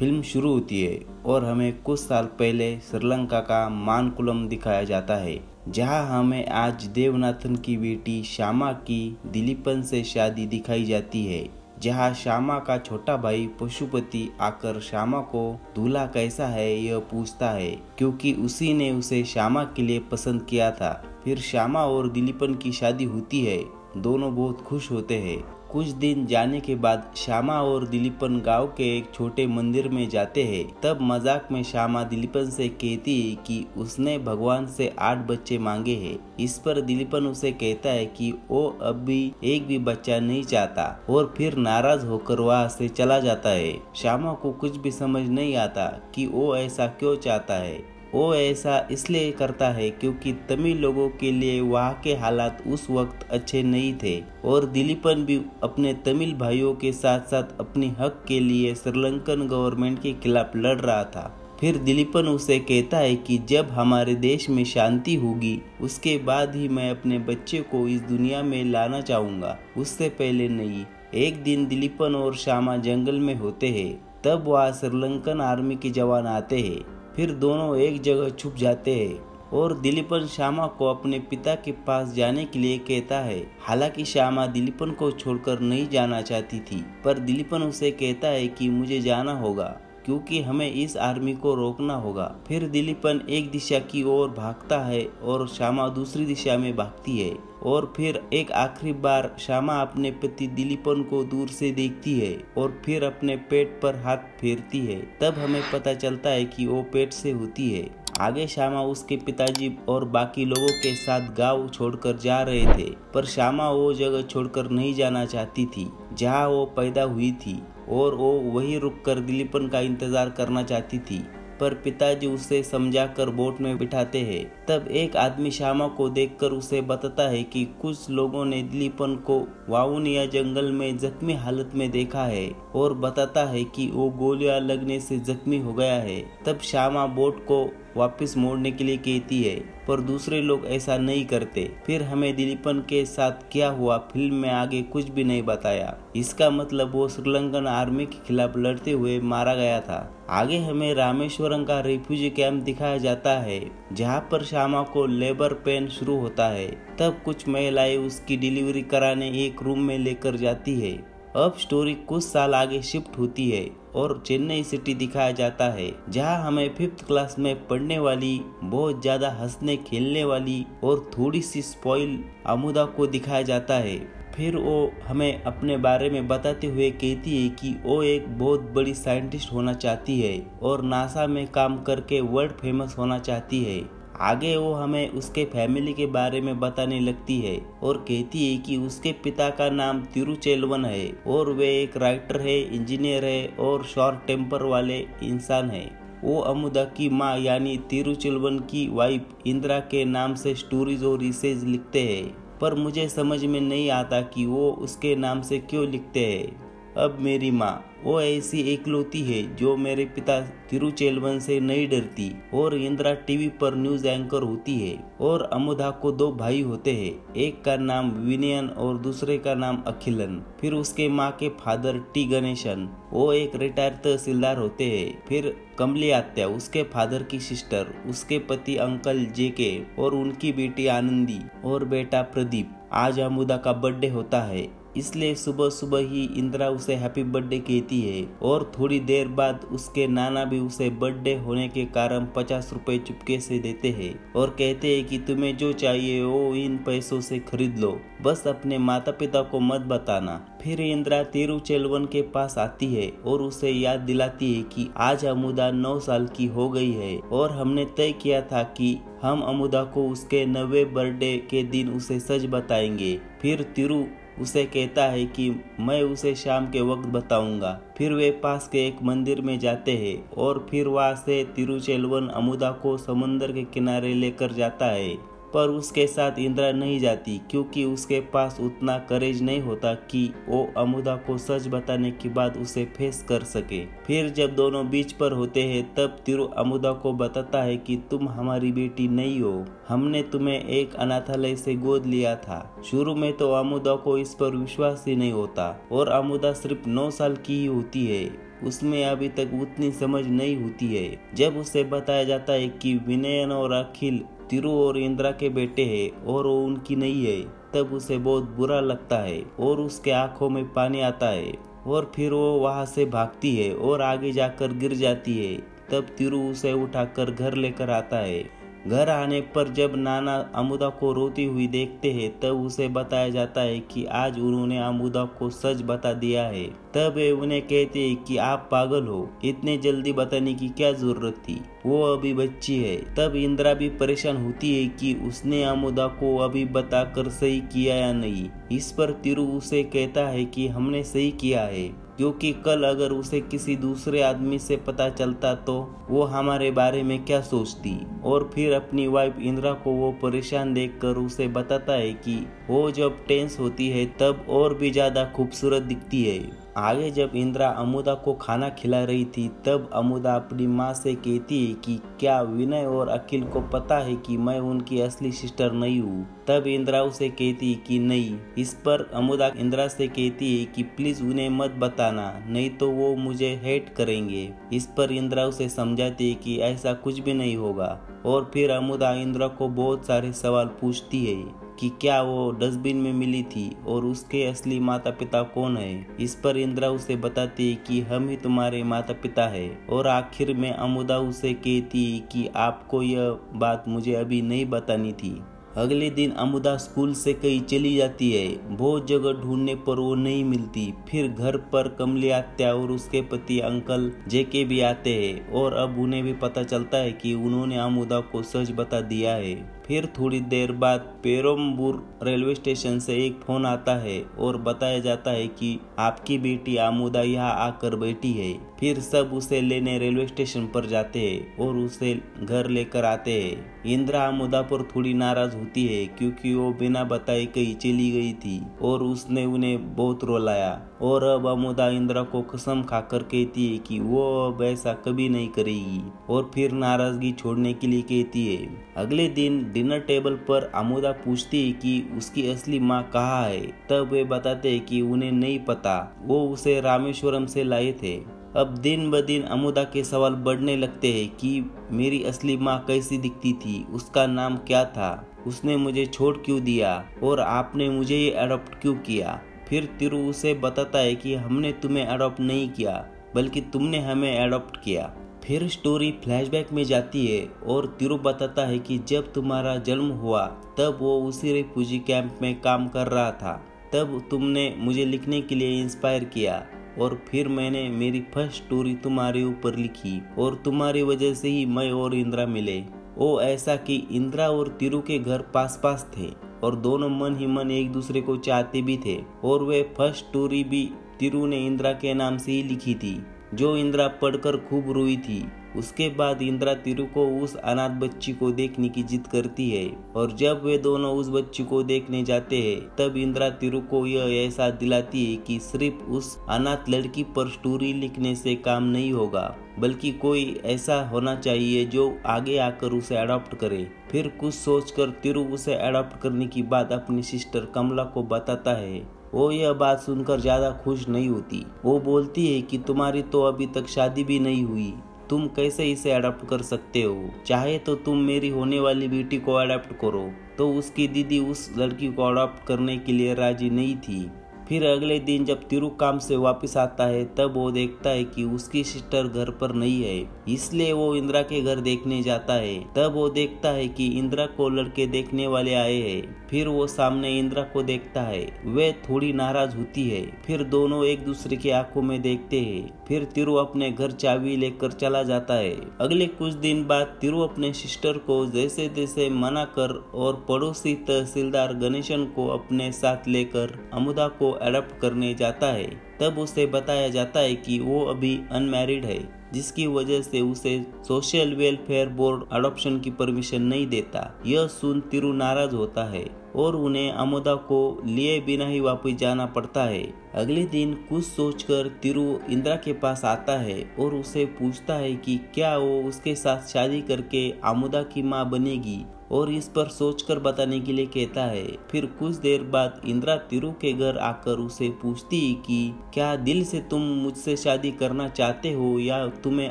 Film शुरू होती है और हमें कुछ साल पहले श्रीलंका का मानकुलम दिखाया जाता है, जहां हमें आज देवनाथन की बेटी श्यामा की दिलीपन से शादी दिखाई जाती है। जहां श्यामा का छोटा भाई पशुपति आकर श्यामा को दूल्हा कैसा है यह पूछता है, क्योंकि उसी ने उसे श्यामा के लिए पसंद किया था। फिर श्यामा और दिलीपन की शादी होती है। दोनों बहुत खुश होते हैं। कुछ दिन जाने के बाद श्यामा और दिलीपन गांव के एक छोटे मंदिर में जाते हैं। तब मजाक में श्यामा दिलीपन से कहती है कि उसने भगवान से 8 बच्चे मांगे हैं। इस पर दिलीपन उसे कहता है कि वो अब भी एक भी बच्चा नहीं चाहता और फिर नाराज होकर वहां से चला जाता है। श्यामा को कुछ भी समझ नहीं आता कि वो ऐसा क्यों चाहता है। वो ऐसा इसलिए करता है क्योंकि तमिल लोगों के लिए वहाँ के हालात उस वक्त अच्छे नहीं थे और दिलीपन भी अपने तमिल भाइयों के साथ साथ अपनी हक के लिए श्रीलंकन गवर्नमेंट के खिलाफ लड़ रहा था। फिर दिलीपन उसे कहता है कि जब हमारे देश में शांति होगी उसके बाद ही मैं अपने बच्चे को इस दुनिया में लाना चाहूँगा, उससे पहले नहीं। एक दिन दिलीपन और श्यामा जंगल में होते हैं। तब वहाँ श्रीलंकन आर्मी के जवान आते हैं। फिर दोनों एक जगह छुप जाते हैं और दिलीपन श्यामा को अपने पिता के पास जाने के लिए कहता है। हालांकि श्यामा दिलीपन को छोड़कर नहीं जाना चाहती थी, पर दिलीपन उसे कहता है कि मुझे जाना होगा क्योंकि हमें इस आर्मी को रोकना होगा। फिर दिलीपन एक दिशा की ओर भागता है और श्यामा दूसरी दिशा में भागती है और फिर एक आखिरी बार श्यामा अपने पति दिलीपन को दूर से देखती है और फिर अपने पेट पर हाथ फेरती है। तब हमें पता चलता है कि वो पेट से होती है। आगे श्यामा उसके पिताजी और बाकी लोगों के साथ गांव छोड़कर जा रहे थे, पर श्यामा वो जगह छोड़कर नहीं जाना चाहती थी जहां वो पैदा हुई थी और वो वहीं रुककर दिलीपन का इंतजार करना चाहती थी, पर पिताजी उसे समझाकर बोट में बिठाते हैं। तब एक आदमी श्यामा को देखकर उसे बताता है कि कुछ लोगों ने दिलीपन को वाउनिया जंगल में जख्मी हालत में देखा है और बताता है कि वो गोलियां लगने से जख्मी हो गया है। तब श्यामा बोट को वापस मोड़ने के लिए कहती है, पर दूसरे लोग ऐसा नहीं करते। फिर हमें दिलीपन के साथ क्या हुआ फिल्म में आगे कुछ भी नहीं बताया। इसका मतलब वो श्रीलंकन आर्मी के खिलाफ लड़ते हुए मारा गया था। आगे हमें रामेश्वरम का रिफ्यूजी कैंप दिखाया जाता है, जहाँ पर श्यामा को लेबर पेन शुरू होता है। तब कुछ महिलाएं उसकी डिलीवरी कराने एक रूम में लेकर जाती है। अब स्टोरी कुछ साल आगे शिफ्ट होती है और चेन्नई सिटी दिखाया जाता है, जहां हमें 5th क्लास में पढ़ने वाली, बहुत ज्यादा हंसने खेलने वाली और थोड़ी सी स्पॉइल अमुदा को दिखाया जाता है। फिर वो हमें अपने बारे में बताते हुए कहती है कि वो एक बहुत बड़ी साइंटिस्ट होना चाहती है और नासा में काम करके वर्ल्ड फेमस होना चाहती है। आगे वो हमें उसके फैमिली के बारे में बताने लगती है और कहती है कि उसके पिता का नाम तिरुचेल्वन है और वे एक राइटर है, इंजीनियर है और शॉर्ट टेम्पर वाले इंसान है। वो अमुदा की माँ यानी तिरुचेल्वन की वाइफ इंदिरा के नाम से स्टोरीज और इसेज लिखते हैं, पर मुझे समझ में नहीं आता कि वो उसके नाम से क्यों लिखते हैं। अब मेरी माँ वो ऐसी एकलौती है जो मेरे पिता तिरुचेल्वन से नहीं डरती और इंदिरा टीवी पर न्यूज एंकर होती है। और अमुदा को 2 भाई होते हैं, एक का नाम विनयन और दूसरे का नाम अखिलन। फिर उसके माँ के फादर टी गणेशन, वो एक रिटायर्ड तहसीलदार होते हैं। फिर कमली आत्या उसके फादर की सिस्टर, उसके पति अंकल जेके और उनकी बेटी आनंदी और बेटा प्रदीप। आज अमुदा का बर्थडे होता है, इसलिए सुबह सुबह ही इंदिरा उसे हैप्पी बर्थडे कहती है और थोड़ी देर बाद उसके नाना भी उसे बर्थडे होने के कारण 50 रुपए चुपके से देते हैं और कहते हैं कि तुम्हें जो चाहिए वो इन पैसों से खरीद लो, बस अपने माता पिता को मत बताना। फिर इंदिरा तिरुचेल्वन के पास आती है और उसे याद दिलाती है कि आज अमुदा 9 साल की हो गई है और हमने तय किया था कि हम अमुदा को उसके 90वें बर्थडे के दिन उसे सच बताएंगे। फिर तिरु उसे कहता है कि मैं उसे शाम के वक्त बताऊंगा। फिर वे पास के एक मंदिर में जाते हैं और फिर वहां से तिरुचेल्वन अमुदा को समुद्र के किनारे लेकर जाता है, पर उसके साथ इंदिरा नहीं जाती क्योंकि उसके पास उतना करेज नहीं होता कि वो अमुदा को सच बताने के बाद उसे फेस कर सके। फिर जब दोनों बीच पर होते हैं तब तिरु अमुदा को बताता है कि तुम हमारी बेटी नहीं हो, हमने तुम्हें एक अनाथालय से गोद लिया था। शुरू में तो अमुदा को इस पर विश्वास ही नहीं होता और अमुदा सिर्फ 9 साल की ही होती है उसमें अभी तक उतनी समझ नहीं होती है। जब उसे बताया जाता है कि विनयन और अखिल तिरु और इंदिरा के बेटे हैं और वो उनकी नहीं है, तब उसे बहुत बुरा लगता है और उसके आंखों में पानी आता है और फिर वो वहां से भागती है और आगे जाकर गिर जाती है। तब तिरु उसे उठाकर घर लेकर आता है। घर आने पर जब नाना अमुदा को रोती हुई देखते हैं तब उसे बताया जाता है कि आज उन्होंने अमुदा को सच बता दिया है। तब वे उन्हें कहते हैं कि आप पागल हो, इतने जल्दी बताने की क्या जरूरत थी, वो अभी बच्ची है। तब इंदिरा भी परेशान होती है कि उसने अमुदा को अभी बताकर सही किया या नहीं। इस पर तिरु उसे कहता है कि हमने सही किया है, क्योंकि कल अगर उसे किसी दूसरे आदमी से पता चलता तो वो हमारे बारे में क्या सोचती। और फिर अपनी वाइफ इंदिरा को वो परेशान देखकर उसे बताता है कि वो जब टेंस होती है तब और भी ज्यादा खूबसूरत दिखती है। आगे जब इंदिरा अमुदा को खाना खिला रही थी तब अमुदा अपनी माँ से कहती है कि क्या विनय और अखिल को पता है कि मैं उनकी असली सिस्टर नहीं हूँ। तब इंदिरा उसे कहती है कि नहीं। इस पर अमुदा इंदिरा से कहती है कि प्लीज उन्हें मत बताना, नहीं तो वो मुझे हेट करेंगे। इस पर इंदिरा उसे समझाती है कि ऐसा कुछ भी नहीं होगा। और फिर अमुदा इंदिरा को बहुत सारे सवाल पूछती है कि क्या वो डस्टबिन में मिली थी और उसके असली माता पिता कौन है। इस पर इंदिरा उसे बताती है कि हम ही तुम्हारे माता पिता है। और आखिर में अमुदा उसे कहती है कि आपको यह बात मुझे अभी नहीं बतानी थी। अगले दिन अमुदा स्कूल से कहीं चली जाती है। बहुत जगह ढूंढने पर वो नहीं मिलती। फिर घर पर कमली आत्या और उसके पति अंकल जेके भी आते हैं और अब उन्हें भी पता चलता है कि उन्होंने अमुदा को सच बता दिया है। फिर थोड़ी देर बाद पेरम्बूर रेलवे स्टेशन से एक फोन आता है और बताया जाता है कि आपकी बेटी अमुदा यहाँ आकर बैठी है। फिर सब उसे लेने रेलवे स्टेशन पर जाते हैं और उसे घर लेकर आते हैं। इंदिरा अमुदा पर थोड़ी नाराज होती है क्योंकि वो बिना बताए कहीं चली गई थी और उसने उन्हें बहुत रुलाया। और अब अमुदा इंदिरा को कसम खाकर कहती है कि वो अब ऐसा कभी नहीं करेगी और फिर नाराजगी छोड़ने के लिए कहती है। अगले दिन डिनर टेबल पर अमुदा पूछती है कि उसकी असली माँ कहाँ है। तब वे बताते हैं कि उन्हें नहीं पता, वो उसे रामेश्वरम से लाए थे। अब दिन ब दिन अमुदा के सवाल बढ़ने लगते हैं कि मेरी असली माँ कैसी दिखती थी, उसका नाम क्या था, उसने मुझे छोड़ क्यों दिया और आपने मुझे ये अडॉप्ट क्यों किया। फिर तिरु उसे बताता है कि हमने तुम्हें अडॉप्ट नहीं किया बल्कि तुमने हमें अडॉप्ट किया। फिर स्टोरी फ्लैशबैक में जाती है और तिरु बताता है कि जब तुम्हारा जन्म हुआ तब वो उसी रिफ्यूजी कैंप में काम कर रहा था। तब तुमने मुझे लिखने के लिए इंस्पायर किया और फिर मैंने मेरी फर्स्ट स्टोरी तुम्हारे ऊपर लिखी और तुम्हारी वजह से ही मैं और इंदिरा मिले। वो ऐसा कि इंदिरा और तिरु के घर पास पास थे और दोनों मन ही मन एक दूसरे को चाहते भी थे। और वे फर्स्ट स्टोरी भी तिरु ने इंदिरा के नाम से ही लिखी थी, जो इंदिरा पढ़कर खूब रोई थी। उसके बाद इंदिरा तिरु को उस अनाथ बच्ची को देखने की जिद करती है और जब वे दोनों उस बच्ची को देखने जाते हैं तब इंदिरा तिरु को यह एहसास दिलाती है कि सिर्फ उस अनाथ लड़की पर स्टोरी लिखने से काम नहीं होगा, बल्कि कोई ऐसा होना चाहिए जो आगे आकर उसे अडॉप्ट करे। फिर कुछ सोचकर तिरु उसे अडॉप्ट करने की बात अपनी सिस्टर कमला को बताता है। वो यह बात सुनकर ज्यादा खुश नहीं होती। वो बोलती है कि तुम्हारी तो अभी तक शादी भी नहीं हुई, तुम कैसे इसे अडॉप्ट कर सकते हो, चाहे तो तुम मेरी होने वाली बेटी को अडॉप्ट करो। तो उसकी दीदी उस लड़की को अडॉप्ट करने के लिए राजी नहीं थी। फिर अगले दिन जब तिरु काम से वापस आता है तब वो देखता है कि उसकी सिस्टर घर पर नहीं है, इसलिए वो इंदिरा के घर देखने जाता है। तब वो देखता है कि इंदिरा को लड़के देखने वाले आए हैं। फिर वो सामने इंदिरा को देखता है, वे थोड़ी नाराज होती है। फिर दोनों एक दूसरे की आंखों में देखते हैं। फिर तिरु अपने घर चाबी लेकर चला जाता है। अगले कुछ दिन बाद तिरु अपने सिस्टर को जैसे तैसे मना कर और पड़ोसी तहसीलदार गणेशन को अपने साथ लेकर अमुदा को अडॉप्ट करने जाता है। तब उसे बताया जाता है कि वो अभी अनमैरिड है, जिसकी वजह से उसे सोशल वेलफेयर बोर्ड अडॉप्शन की परमिशन नहीं देता। यह सुन तिरु नाराज होता है और उन्हें अमुदा को लिए बिना ही वापस जाना पड़ता है। अगले दिन कुछ सोचकर तिरु इंदिरा के पास आता है और उसे पूछता है कि क्या वो उसके साथ शादी करके अमुदा की माँ बनेगी, और इस पर सोचकर बताने के लिए कहता है। फिर कुछ देर बाद इंदिरा तिरु के घर आकर उसे पूछती है कि क्या दिल से तुम मुझसे शादी करना चाहते हो या तुम्हें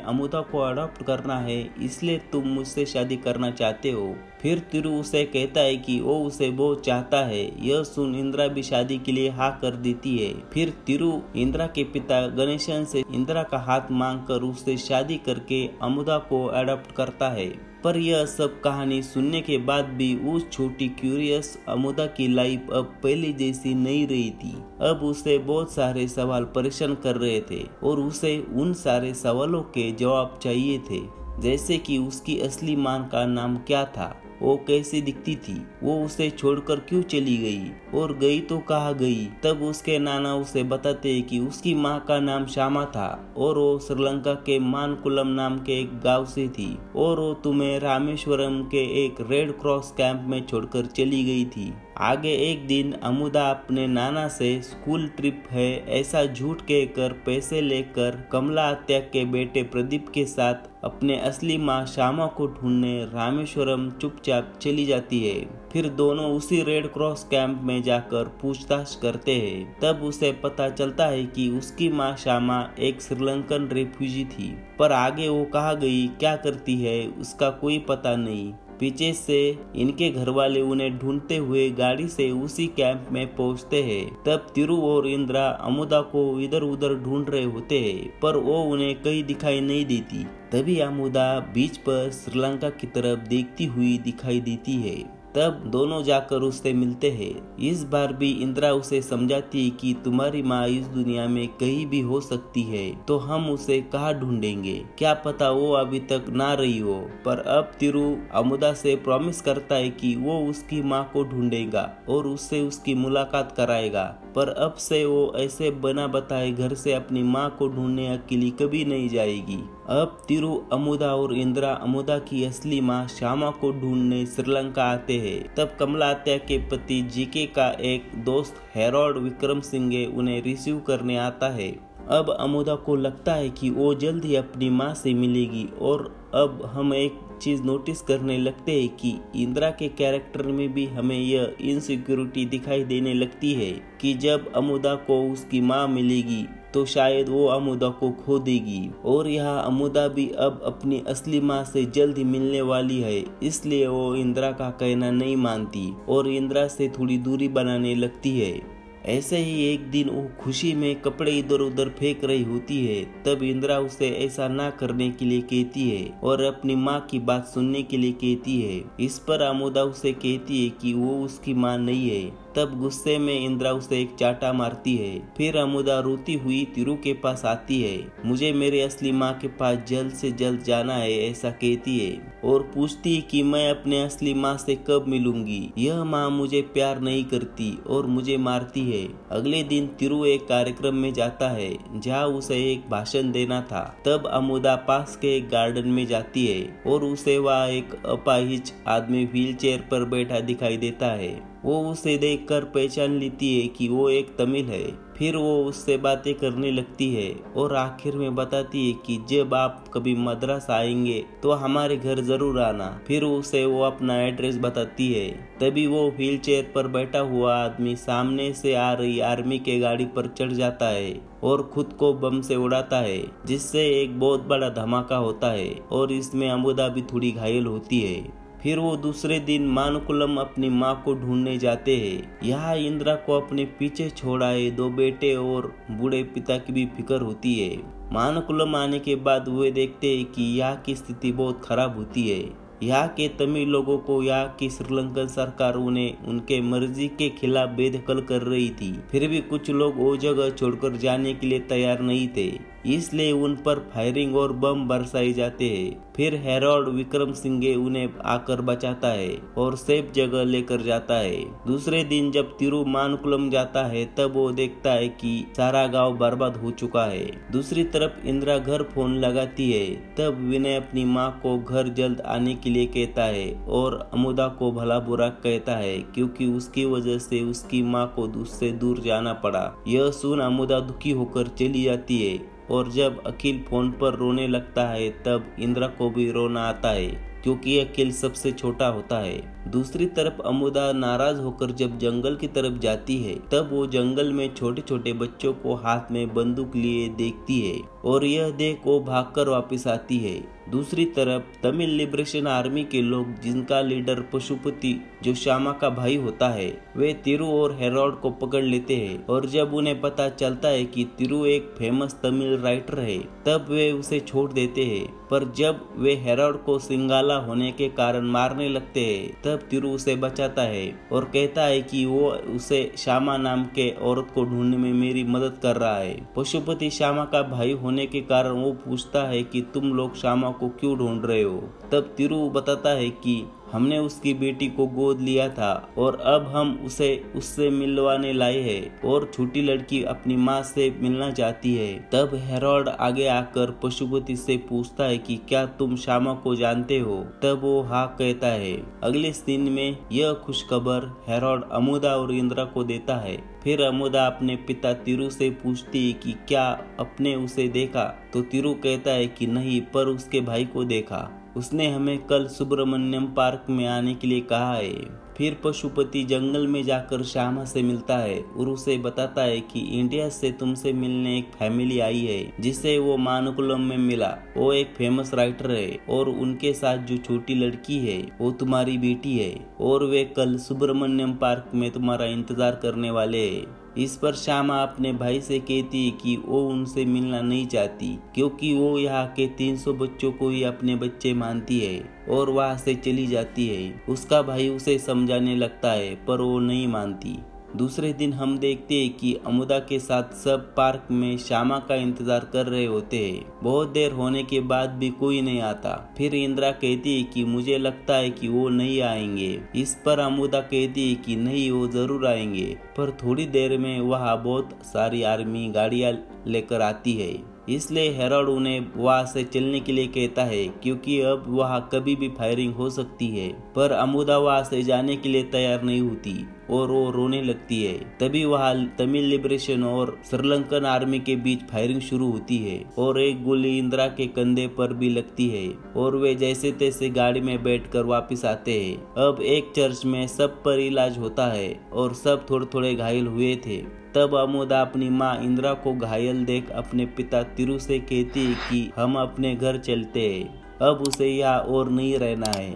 अमुदा को अडॉप्ट करना है इसलिए तुम मुझसे शादी करना चाहते हो। फिर तिरु उसे कहता है कि वो उसे बहुत चाहता है। यह सुन इंदिरा भी शादी के लिए हाँ कर देती है। फिर तिरु इंदिरा के पिता गणेशन से इंदिरा का हाथ मांगकर उससे शादी करके अमुदा को अडॉप्ट करता है। पर यह सब कहानी सुनने के बाद भी उस छोटी क्यूरियस अमुदा की लाइफ अब पहले जैसी नहीं रही थी। अब उसे बहुत सारे सवाल परेशान कर रहे थे और उसे उन सारे सवालों के जवाब चाहिए थे, जैसे कि उसकी असली मां का नाम क्या था, वो कैसी दिखती थी, वो उसे छोड़कर क्यों चली गई और गई तो कहाँ गई। तब उसके नाना उसे बताते हैं कि उसकी माँ का नाम श्यामा था और वो श्रीलंका के मानकुलम नाम के एक गांव से थी और वो तुम्हें रामेश्वरम के एक रेड क्रॉस कैंप में छोड़कर चली गई थी। आगे एक दिन अमुदा अपने नाना से स्कूल ट्रिप है ऐसा झूठ कहकर पैसे लेकर कमला हत्या के बेटे प्रदीप के साथ अपने असली माँ श्यामा को ढूंढने रामेश्वरम चुपचाप चली जाती है। फिर दोनों उसी रेड क्रॉस कैंप में जाकर पूछताछ करते हैं। तब उसे पता चलता है कि उसकी माँ श्यामा एक श्रीलंकन रेफ्यूजी थी, पर आगे वो कहाँ गई क्या करती है उसका कोई पता नहीं। पीछे से इनके घर वाले उन्हें ढूंढते हुए गाड़ी से उसी कैंप में पहुंचते हैं। तब तिरु और इंदिरा अमुदा को इधर उधर ढूंढ रहे होते हैं, पर वो उन्हें कहीं दिखाई नहीं देती। तभी अमुदा बीच पर श्रीलंका की तरफ देखती हुई दिखाई देती है। तब दोनों जाकर उससे मिलते हैं। इस बार भी इंदिरा उसे समझाती है कि तुम्हारी माँ इस दुनिया में कहीं भी हो सकती है, तो हम उसे कहाँ ढूंढेंगे, क्या पता वो अभी तक ना रही हो। पर अब तिरु अमुदा से प्रॉमिस करता है कि वो उसकी माँ को ढूंढेगा और उससे उसकी मुलाकात कराएगा। पर अब से वो ऐसे बिना बताए घर से अपनी माँ को ढूंढने अकेली कभी नहीं जाएगी। अब तिरु अमुदा और इंदिरा अमुदा की असली माँ श्यामा को ढूंढने श्रीलंका आते हैं। तब कमला हत्या के पति जीके का एक दोस्त हेरोल्ड विक्रम सिंघे उन्हें रिसीव करने आता है। अब अमुदा को लगता है कि वो जल्द ही अपनी माँ से मिलेगी। और अब हम एक चीज नोटिस करने लगते हैं कि इंदिरा के कैरेक्टर में भी हमें यह इनसिक्योरिटी दिखाई देने लगती है कि जब अमुदा को उसकी माँ मिलेगी तो शायद वो अमुदा को खो देगी। और यहाँ अमुदा भी अब अपनी असली माँ से जल्द ही मिलने वाली है, इसलिए वो इंदिरा का कहना नहीं मानती और इंदिरा से थोड़ी दूरी बनाने लगती है। ऐसे ही एक दिन वो खुशी में कपड़े इधर उधर फेंक रही होती है। तब इंदिरा उसे ऐसा ना करने के लिए कहती है और अपनी माँ की बात सुनने के लिए कहती है। इस पर अमुदा उसे कहती है कि वो उसकी माँ नहीं है। तब गुस्से में इंदिरा उसे एक चाटा मारती है। फिर अमुदा रोती हुई तिरु के पास आती है। मुझे मेरे असली माँ के पास जल्द से जल्द जाना है ऐसा कहती है और पूछती है कि मैं अपने असली माँ से कब मिलूंगी। यह माँ मुझे प्यार नहीं करती और मुझे मारती है। अगले दिन तिरु एक कार्यक्रम में जाता है जहाँ उसे एक भाषण देना था। तब अमुदा पास के एक गार्डन में जाती है और उसे वहाँ एक अपाहिज आदमी व्हीलचेयर पर बैठा दिखाई देता है। वो उसे देखकर पहचान लेती है कि वो एक तमिल है। फिर वो उससे बातें करने लगती है और आखिर में बताती है कि जब आप कभी मद्रास आएंगे तो हमारे घर जरूर आना। फिर उसे वो अपना एड्रेस बताती है। तभी वो व्हीलचेयर पर बैठा हुआ आदमी सामने से आ रही आर्मी के गाड़ी पर चढ़ जाता है और खुद को बम से उड़ाता है, जिससे एक बहुत बड़ा धमाका होता है और इसमें अमुदा भी थोड़ी घायल होती है। फिर वो दूसरे दिन मानुकुलम अपनी माँ को ढूंढने जाते हैं। यहाँ इंदिरा को अपने पीछे छोड़ाए 2 बेटे और बूढ़े पिता की भी फिक्र होती है। मानुकुलम आने के बाद वे देखते हैं कि यहाँ की स्थिति बहुत खराब होती है। यहाँ के तमिल लोगों को यहाँ की श्रीलंकन सरकार उन्हें उनके मर्जी के खिलाफ बेदखल कर रही थी। फिर भी कुछ लोग वो जगह छोड़कर जाने के लिए तैयार नहीं थे। इसलिए उन पर फायरिंग और बम बरसाए जाते हैं। फिर हेरोड विक्रमसिंहे उन्हें आकर बचाता है और सेफ जगह लेकर जाता है। दूसरे दिन जब तिरुमानुकुलम जाता है तब वो देखता है कि सारा गांव बर्बाद हो चुका है। दूसरी तरफ इंदिरा घर फोन लगाती है। तब विनय अपनी माँ को घर जल्द आने के लिए कहता है और अमुदा को भला बुरा कहता है क्योंकि उसकी वजह से उसकी माँ को उससे दूर जाना पड़ा। यह सुन अमुदा दुखी होकर चली जाती है और जब अखिल फोन पर रोने लगता है तब इंदिरा को भी रोना आता है क्योंकि अखिल सबसे छोटा होता है। दूसरी तरफ अमुदा नाराज होकर जब जंगल की तरफ जाती है तब वो जंगल में छोटे छोटे बच्चों को हाथ में बंदूक लिए देखती है और यह देख वो भागकर वापस आती है। दूसरी तरफ तमिल लिबरेशन आर्मी के लोग जिनका लीडर पशुपति जो श्यामा का भाई होता है वे तिरु और हेरोड को पकड़ लेते हैं और जब उन्हें पता चलता है कि तिरु एक फेमस तमिल राइटर है तब वे उसे छोड़ देते हैं। पर जब वे हेरोड को सिंगाला होने के कारण मारने लगते हैं तब तिरु उसे बचाता है और कहता है कि वो उसे श्यामा नाम के औरत को ढूंढने में मेरी मदद कर रहा है। पशुपति श्यामा का भाई होने के कारण वो पूछता है कि तुम लोग श्यामा को क्यों ढूंढ रहे हो। तब तिरु बताता है कि हमने उसकी बेटी को गोद लिया था और अब हम उसे उससे मिलवाने लाए हैं और छोटी लड़की अपनी माँ से मिलना चाहती है। तब हेरोड आगे आकर पशुपति से पूछता है कि क्या तुम श्यामा को जानते हो। तब वो हाँ कहता है। अगले दिन में यह खुशखबर हेरोड अमुदा और इंदिरा को देता है। फिर अमुदा अपने पिता तिरु से पूछती है कि क्या आपने उसे देखा। तो तिरु कहता है कि नहीं, पर उसके भाई को देखा। उसने हमें कल सुब्रमण्यम पार्क में आने के लिए कहा है। फिर पशुपति जंगल में जाकर श्यामा से मिलता है और उसे बताता है कि इंडिया से तुमसे मिलने एक फैमिली आई है जिसे वो मानुकुलम में मिला। वो एक फेमस राइटर है और उनके साथ जो छोटी लड़की है वो तुम्हारी बेटी है और वे कल सुब्रमण्यम पार्क में तुम्हारा इंतजार करने वाले हैं। इस पर श्यामा अपने भाई से कहती है कि वो उनसे मिलना नहीं चाहती क्योंकि वो यहाँ के 300 बच्चों को ही अपने बच्चे मानती है और वहाँ से चली जाती है। उसका भाई उसे समझाने लगता है पर वो नहीं मानती। दूसरे दिन हम देखते हैं कि अमुदा के साथ सब पार्क में श्यामा का इंतजार कर रहे होते हैं। बहुत देर होने के बाद भी कोई नहीं आता। फिर इंदिरा कहती है कि मुझे लगता है कि वो नहीं आएंगे। इस पर अमुदा कहती है कि नहीं, वो जरूर आएंगे। पर थोड़ी देर में वहाँ बहुत सारी आर्मी गाड़ियाँ लेकर आती है, इसलिए हेरोड उन्हें वहां से चलने के लिए कहता है क्योंकि अब वहां कभी भी फायरिंग हो सकती है। पर अमुदा वहां से जाने के लिए तैयार नहीं होती और वो रोने लगती है। तभी वहां तमिल लिबरेशन और श्रीलंकन आर्मी के बीच फायरिंग शुरू होती है और एक गोली इंदिरा के कंधे पर भी लगती है और वे जैसे तैसे गाड़ी में बैठकर वापस आते हैं। अब एक चर्च में सब पर इलाज होता है और सब थोड़े थोड़े घायल हुए थे। तब अमुदा अपनी माँ इंदिरा को घायल देख अपने पिता तिरु से कहती है कि हम अपने घर चलते हैं, अब उसे यहाँ और नहीं रहना है।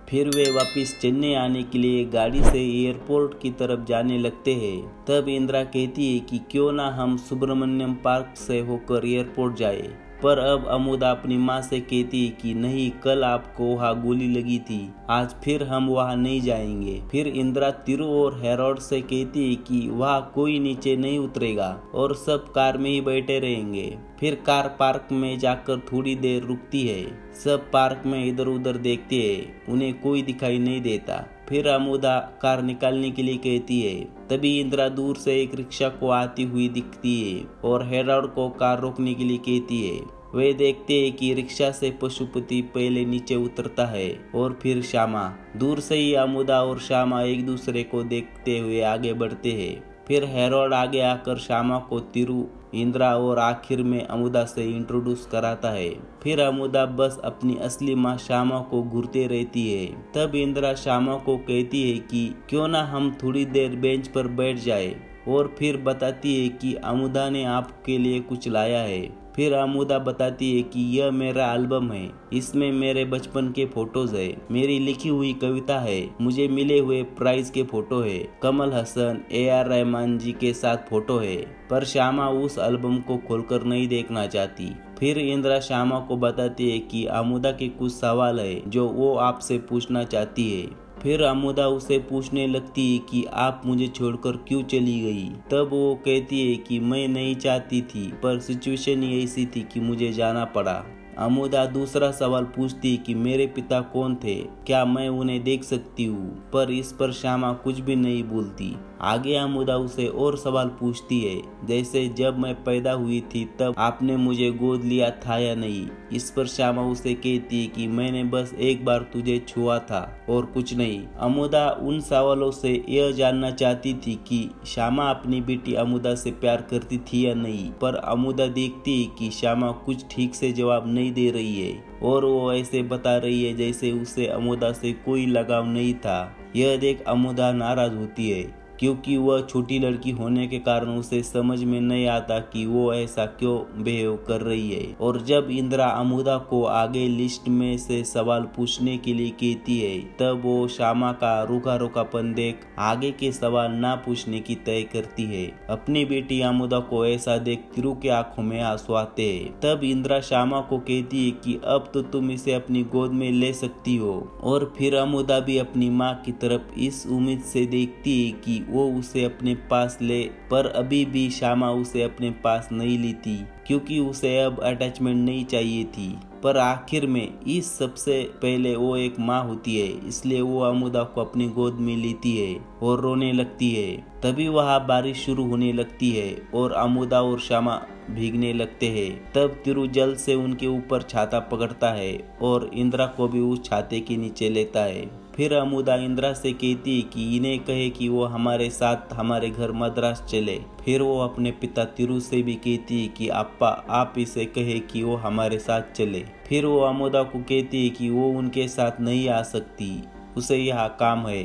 फिर वे वापस चेन्नई आने के लिए गाड़ी से एयरपोर्ट की तरफ जाने लगते हैं। तब इंदिरा कहती है कि क्यों ना हम सुब्रमण्यम पार्क से होकर एयरपोर्ट जाए। पर अब अमुदा अपनी माँ से कहती है कि नहीं, कल आपको वहाँ गोली लगी थी, आज फिर हम वहाँ नहीं जाएंगे। फिर इंदिरा तिरु और हेरोड से कहती है कि वहाँ कोई नीचे नहीं उतरेगा और सब कार में ही बैठे रहेंगे। फिर कार पार्क में जाकर थोड़ी देर रुकती है। सब पार्क में इधर उधर देखते हैं, उन्हें कोई दिखाई नहीं देता। फिर अमुदा कार निकालने के लिए कहती है। तभी इंदिरा दूर से एक रिक्शा को आती हुई दिखती है और हेरोड को कार रोकने के लिए कहती है। वे देखते हैं कि रिक्शा से पशुपति पहले नीचे उतरता है और फिर श्यामा। दूर से ही अमुदा और श्यामा एक दूसरे को देखते हुए आगे बढ़ते हैं। फिर हेरोड आगे आकर श्यामा को तिरु, इंदिरा और आखिर में अमुदा से इंट्रोड्यूस कराता है। फिर अमुदा बस अपनी असली माँ श्यामा को घूरते रहती है। तब इंदिरा श्यामा को कहती है कि क्यों ना हम थोड़ी देर बेंच पर बैठ जाए और फिर बताती है कि अमुदा ने आपके लिए कुछ लाया है। फिर अमुदा बताती है कि यह मेरा एल्बम है, इसमें मेरे बचपन के फोटोज है, मेरी लिखी हुई कविता है, मुझे मिले हुए प्राइज के फोटो है, कमल हसन, AR रहमान जी के साथ फोटो है। पर श्यामा उस एल्बम को खोलकर नहीं देखना चाहती। फिर इंदिरा श्यामा को बताती है कि अमुदा के कुछ सवाल है जो वो आपसे पूछना चाहती है। फिर अमुदा उसे पूछने लगती है कि आप मुझे छोड़कर क्यों चली गई। तब वो कहती है कि मैं नहीं चाहती थी, पर सिचुएशन ही ऐसी थी कि मुझे जाना पड़ा। अमुदा दूसरा सवाल पूछती कि मेरे पिता कौन थे, क्या मैं उन्हें देख सकती हूँ, पर इस पर श्यामा कुछ भी नहीं बोलती। आगे अमुदा उसे और सवाल पूछती है, जैसे जब मैं पैदा हुई थी तब आपने मुझे गोद लिया था या नहीं। इस पर श्यामा उसे कहती है कि मैंने बस एक बार तुझे छुआ था और कुछ नहीं। अमुदा उन सवालों से यह जानना चाहती थी कि श्यामा अपनी बेटी अमुदा से प्यार करती थी या नहीं, पर अमुदा देखती है कि श्यामा कुछ ठीक से जवाब नहीं दे रही है और वो ऐसे बता रही है जैसे उसे अमुदा से कोई लगाव नहीं था। यह देख अमुदा नाराज होती है, क्योंकि वह छोटी लड़की होने के कारण उसे समझ में नहीं आता कि वो ऐसा क्यों बिहेव कर रही है। और जब इंदिरा अमुदा को आगे लिस्ट में से सवाल पूछने के लिए कहती है, तब वो श्यामा का रूखा रूखापन देख आगे के सवाल ना पूछने की तय करती है। अपनी बेटी अमुदा को ऐसा देख तिरु के आंखों में आंसू आते हैं। तब इंदिरा श्यामा को कहती है कि अब तो तुम इसे अपनी गोद में ले सकती हो। और फिर अमुदा भी अपनी माँ की तरफ इस उम्मीद से देखती है कि वो उसे अपने पास ले, पर अभी भी श्यामा उसे अपने पास नहीं लेती, क्योंकि उसे अब अटैचमेंट नहीं चाहिए थी। पर आखिर में इस सबसे पहले वो एक माँ होती है, इसलिए वो अमुदा को अपनी गोद में लेती है और रोने लगती है। तभी वहाँ बारिश शुरू होने लगती है और अमुदा और श्यामा भीगने लगते हैं। तब तिरु जल्द से उनके ऊपर छाता पकड़ता है और इंदिरा को भी उस छाते के नीचे लेता है। फिर अमुदा इंदिरा से कहती है कि इन्हें कहे कि वो हमारे साथ हमारे घर मद्रास चले। फिर वो अपने पिता तिरु से भी कहती है कि अप्पा आप इसे कहे कि वो हमारे साथ चले। फिर वो अमुदा को कहती है कि वो उनके साथ नहीं आ सकती, उसे यहाँ काम है।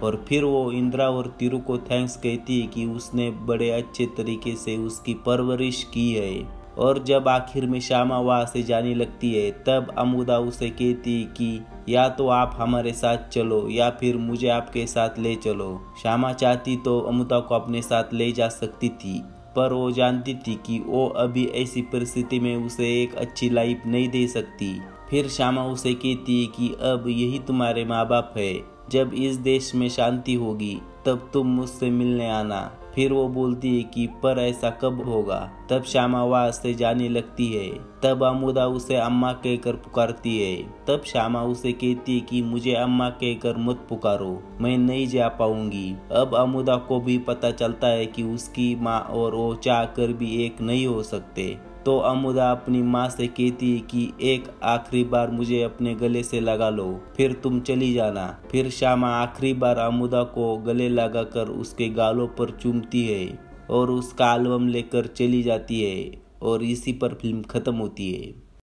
और फिर वो इंदिरा और तिरु को थैंक्स कहती है कि उसने बड़े अच्छे तरीके से उसकी परवरिश की है। और जब आखिर में श्यामा वहाँ से जाने लगती है, तब अमुदा उसे कहती है कि या तो आप हमारे साथ चलो या फिर मुझे आपके साथ ले चलो। श्यामा चाहती तो अमुदा को अपने साथ ले जा सकती थी, पर वो जानती थी कि वो अभी ऐसी परिस्थिति में उसे एक अच्छी लाइफ नहीं दे सकती। फिर श्यामा उसे कहती है कि अब यही तुम्हारे माँ बाप है, जब इस देश में शांति होगी तब तुम मुझसे मिलने आना। फिर वो बोलती है कि पर ऐसा कब होगा। तब श्यामा वहाँ से जाने लगती है। तब अमुदा उसे अम्मा कहकर पुकारती है। तब श्यामा उसे कहती है कि मुझे अम्मा कहकर मत पुकारो, मैं नहीं जा पाऊंगी। अब अमुदा को भी पता चलता है कि उसकी माँ और वो चाह कर भी एक नहीं हो सकते। तो अमुदा अपनी माँ से कहती है कि एक आखिरी बार मुझे अपने गले से लगा लो, फिर तुम चली जाना। फिर श्यामा आखिरी बार अमुदा को गले लगाकर उसके गालों पर चूमती है और उसका एल्बम लेकर चली जाती है और इसी पर फिल्म खत्म होती है।